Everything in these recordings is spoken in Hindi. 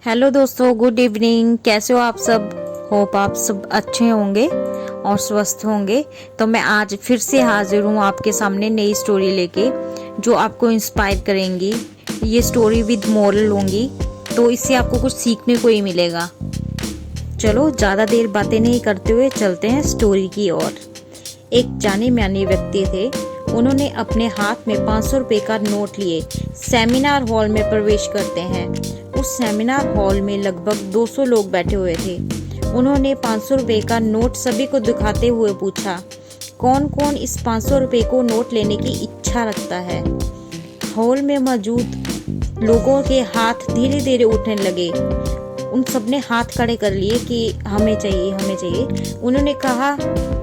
हेलो दोस्तों, गुड इवनिंग। कैसे हो आप सब? होप आप सब अच्छे होंगे और स्वस्थ होंगे। तो मैं आज फिर से हाजिर हूँ आपके सामने नई स्टोरी लेके जो आपको इंस्पायर करेंगी। ये स्टोरी विद मोरल होंगी, तो इससे आपको कुछ सीखने को ही मिलेगा। चलो ज़्यादा देर बातें नहीं करते हुए चलते हैं स्टोरी की ओर। एक जाने माने व्यक्ति थे। उन्होंने अपने हाथ में 500 रुपए का नोट लिए सेमिनार हॉल में प्रवेश करते हैं। उस सेमिनार हॉल में लगभग 200 लोग बैठे हुए थे। उन्होंने 500 रुपए का नोट सभी को दिखाते हुए पूछा, कौन कौन इस 500 रुपए को नोट लेने की इच्छा रखता है। हॉल में मौजूद लोगों के हाथ धीरे धीरे उठने लगे। उन सबने हाथ खड़े कर लिए कि हमें चाहिए, हमें चाहिए। उन्होंने कहा,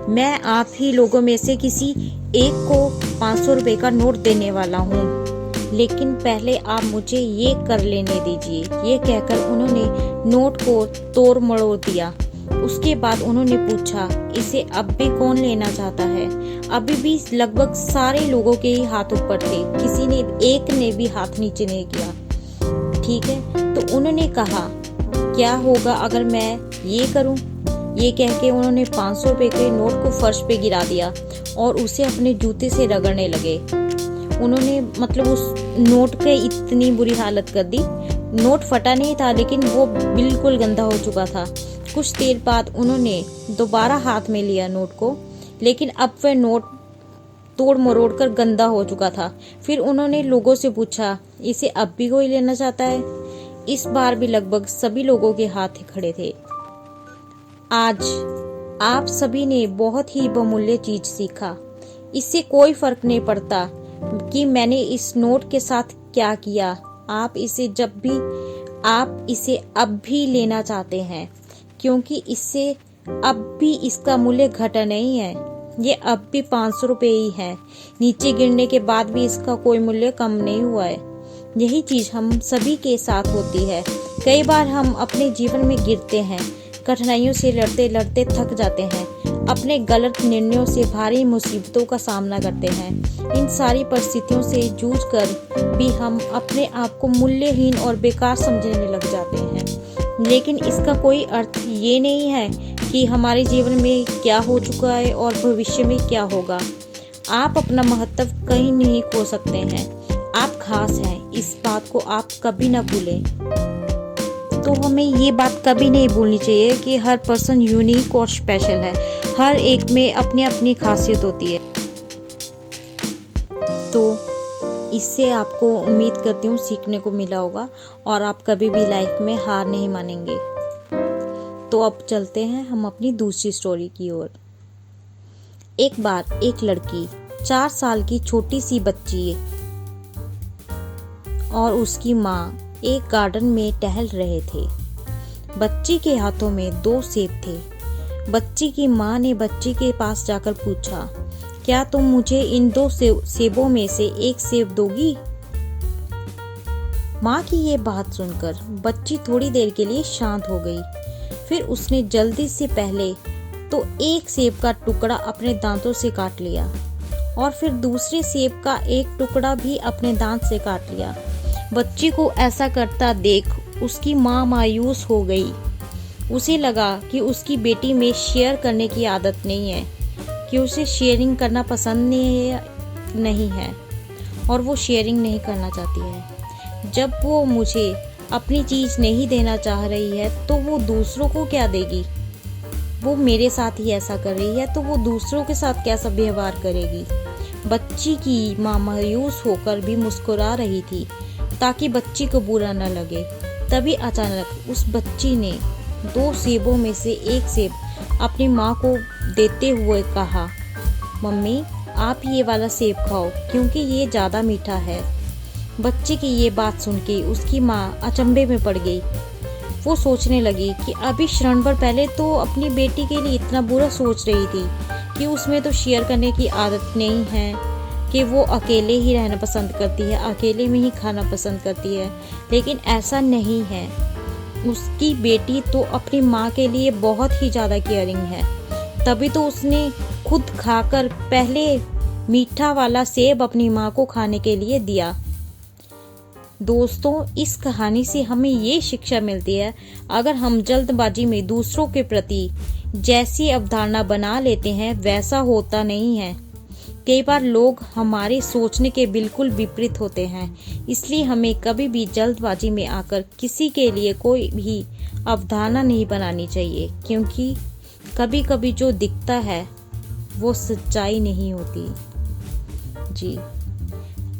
मैं आप ही लोगों में से किसी एक को 500 रुपए का नोट देने वाला हूँ, लेकिन पहले आप मुझे ये कर लेने दीजिए। ये कहकर उन्होंने नोट को तोड़ मरोड़ दिया। उसके बाद उन्होंने पूछा, इसे अब भी कौन लेना चाहता है। अभी भी लगभग सारे लोगों के ही हाथ ऊपर थे, किसी ने एक ने भी हाथ नीचे नहीं किया। ठीक है, तो उन्होंने कहा, क्या होगा अगर मैं ये करूं? ये कह के उन्होंने 500 रुपए के नोट को फर्श पे गिरा दिया और उसे अपने जूते से रगड़ने लगे। उन्होंने मतलब उस नोट पे इतनी बुरी हालत कर दी। नोट फटा नहीं था, लेकिन वो बिल्कुल गंदा हो चुका था। कुछ देर बाद उन्होंने दोबारा हाथ में लिया नोट को, लेकिन अब वह नोट तोड़ मरोड़ कर गंदा हो चुका था। फिर उन्होंने लोगों से पूछा, इसे अब भी कोई लेना चाहता है? इस बार भी लगभग सभी लोगों के हाथ खड़े थे। आज आप सभी ने बहुत ही बहुमूल्य चीज सीखा। इससे कोई फर्क नहीं पड़ता कि मैंने इस नोट के साथ क्या किया। आप इसे अब भी लेना चाहते हैं, क्योंकि इससे अब भी इसका मूल्य घटा नहीं है। ये अब भी 500 रुपए ही है। नीचे गिरने के बाद भी इसका कोई मूल्य कम नहीं हुआ है। यही चीज हम सभी के साथ होती है। कई बार हम अपने जीवन में गिरते हैं, कठिनाइयों से लड़ते लड़ते थक जाते हैं, अपने गलत निर्णयों से भारी मुसीबतों का सामना करते हैं। इन सारी परिस्थितियों से जूझकर भी हम अपने आप को मूल्यहीन और बेकार समझने लग जाते हैं। लेकिन इसका कोई अर्थ ये नहीं है कि हमारे जीवन में क्या हो चुका है और भविष्य में क्या होगा। आप अपना महत्व कहीं नहीं खो सकते हैं। आप खास हैं, इस बात को आप कभी ना भूलें। तो हमें ये बात कभी नहीं भूलनी चाहिए कि हर पर्सन यूनिक और स्पेशल है। हर एक में अपनी अपनी खासियत होती है। तो इससे आपको उम्मीद करती हूँ सीखने को मिला होगा और आप कभी भी लाइफ में हार नहीं मानेंगे। तो अब चलते हैं हम अपनी दूसरी स्टोरी की ओर। एक बार एक लड़की, 4 साल की छोटी सी बच्ची और उसकी माँ एक गार्डन में टहल रहे थे। बच्ची के हाथों में 2 सेब थे। बच्ची की माँ ने बच्ची के पास जाकर पूछा, क्या तुम मुझे इन 2 सेबों में से एक सेब दोगी? माँ की ये बात सुनकर बच्ची थोड़ी देर के लिए शांत हो गई। फिर उसने जल्दी से पहले तो एक सेब का टुकड़ा अपने दांतों से काट लिया और फिर दूसरे सेब का एक टुकड़ा भी अपने दांत से काट लिया। बच्ची को ऐसा करता देख उसकी माँ मायूस हो गई। उसे लगा कि उसकी बेटी में शेयर करने की आदत नहीं है, कि उसे शेयरिंग करना पसंद नहीं है और वो शेयरिंग नहीं करना चाहती है। जब वो मुझे अपनी चीज़ नहीं देना चाह रही है तो वो दूसरों को क्या देगी? वो मेरे साथ ही ऐसा कर रही है तो वो दूसरों के साथ कैसा व्यवहार करेगी? बच्ची की माँ मायूस होकर भी मुस्कुरा रही थी ताकि बच्ची को बुरा न लगे। तभी अचानक उस बच्ची ने 2 सेबों में से एक सेब अपनी माँ को देते हुए कहा, मम्मी आप ये वाला सेब खाओ क्योंकि ये ज़्यादा मीठा है। बच्ची की ये बात सुन के उसकी माँ अचंभे में पड़ गई। वो सोचने लगी कि अभी क्षण भर पहले तो अपनी बेटी के लिए इतना बुरा सोच रही थी कि उसमें तो शेयर करने की आदत नहीं है, कि वो अकेले ही रहना पसंद करती है, अकेले में ही खाना पसंद करती है। लेकिन ऐसा नहीं है। उसकी बेटी तो अपनी माँ के लिए बहुत ही ज़्यादा केयरिंग है। तभी तो उसने खुद खाकर पहले मीठा वाला सेब अपनी माँ को खाने के लिए दिया। दोस्तों, इस कहानी से हमें ये शिक्षा मिलती है, अगर हम जल्दबाजी में दूसरों के प्रति जैसी अवधारणा बना लेते हैं वैसा होता नहीं है। कई बार लोग हमारे सोचने के बिल्कुल विपरीत होते हैं, इसलिए हमें कभी भी जल्दबाजी में आकर किसी के लिए कोई भी अवधारणा नहीं बनानी चाहिए, क्योंकि कभी कभी जो दिखता है वो सच्चाई नहीं होती। जी,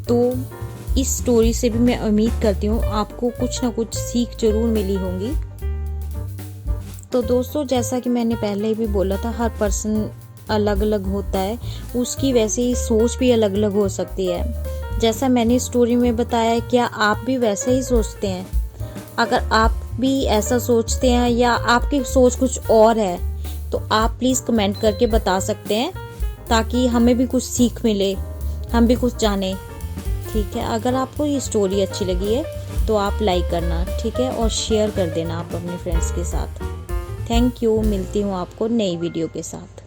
तो इस स्टोरी से भी मैं उम्मीद करती हूँ आपको कुछ ना कुछ सीख जरूर मिली होंगी। तो दोस्तों, जैसा कि मैंने पहले भी बोला था, हर पर्सन अलग अलग होता है, उसकी वैसे ही सोच भी अलग अलग हो सकती है। जैसा मैंने स्टोरी में बताया, क्या आप भी वैसे ही सोचते हैं? अगर आप भी ऐसा सोचते हैं या आपकी सोच कुछ और है, तो आप प्लीज़ कमेंट करके बता सकते हैं, ताकि हमें भी कुछ सीख मिले, हम भी कुछ जानें। ठीक है, अगर आपको ये स्टोरी अच्छी लगी है तो आप लाइक करना, ठीक है, और शेयर कर देना आप अपने फ्रेंड्स के साथ। थैंक यू, मिलती हूँ आपको नई वीडियो के साथ।